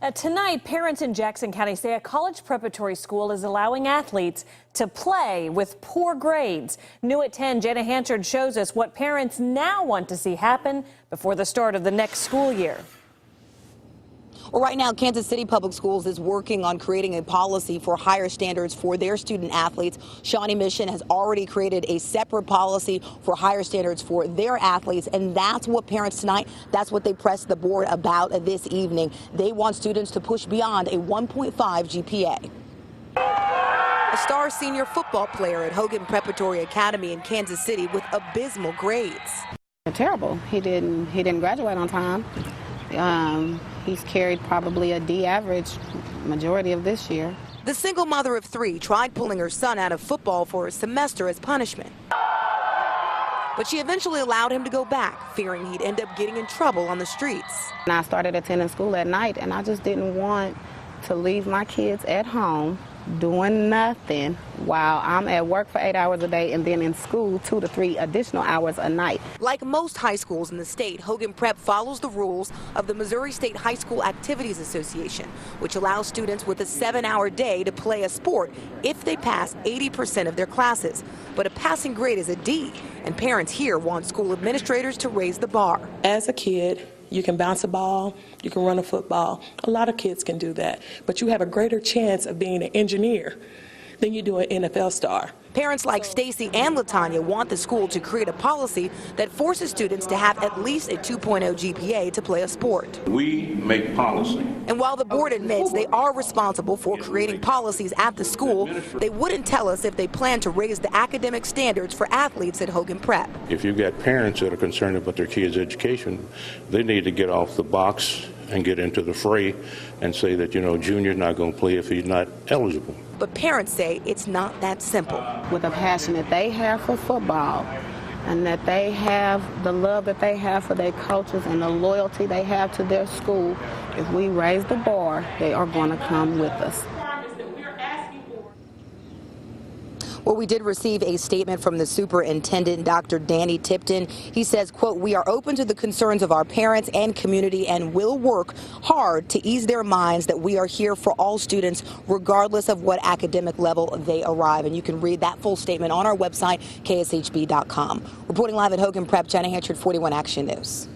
Tonight, parents in Jackson County say a college preparatory school is allowing athletes to play with poor grades. New at 10, Jenna Hanchard shows us what parents now want to see happen before the start of the next school year. Well, right now, Kansas City Public Schools is working on creating a policy for higher standards for their student athletes. Shawnee Mission has already created a separate policy for higher standards for their athletes, and that's what parents tonight, that's what they pressed the board about this evening. They want students to push beyond a 1.5 GPA. A star senior football player at Hogan Preparatory Academy in Kansas City with abysmal grades. Terrible. He didn't graduate on time. He's carried probably a D average majority of this year. The single mother of 3 tried pulling her son out of football for a semester as punishment. But she eventually allowed him to go back, fearing he'd end up getting in trouble on the streets. And I started attending school at night, and I just didn't want to leave my kids at home doing nothing while I'm at work for 8 hours a day and then in school 2 to 3 additional hours a night. Like most high schools in the state, Hogan Prep follows the rules of the Missouri State High School Activities Association, which allows students with a 7-hour day to play a sport if they pass 80% of their classes. But a passing grade is a D, and parents here want school administrators to raise the bar. As a kid, you can bounce a ball, you can run a football. A lot of kids can do that, but you have a greater chance of being an engineer than you do an NFL star. Parents like Stacy and Latanya want the school to create a policy that forces students to have at least a 2.0 GPA to play a sport. We make policy. And while the board admits they are responsible for creating policies at the school, they wouldn't tell us if they plan to raise the academic standards for athletes at Hogan Prep. If you've got parents that are concerned about their kids' education, they need to get off the box and get into the fray and say that, Junior's not going to play if he's not eligible. But parents say it's not that simple. With the passion that they have for football and that they have the love that they have for their coaches and the loyalty they have to their school, if we raise the bar, they are going to come with us. Well, we did receive a statement from the superintendent, Dr. Danny Tipton. He says, quote, "We are open to the concerns of our parents and community and will work hard to ease their minds that we are here for all students, regardless of what academic level they arrive." And you can read that full statement on our website, KSHB.com. Reporting live at Hogan Prep, Jenna Hanchard, 41 Action News.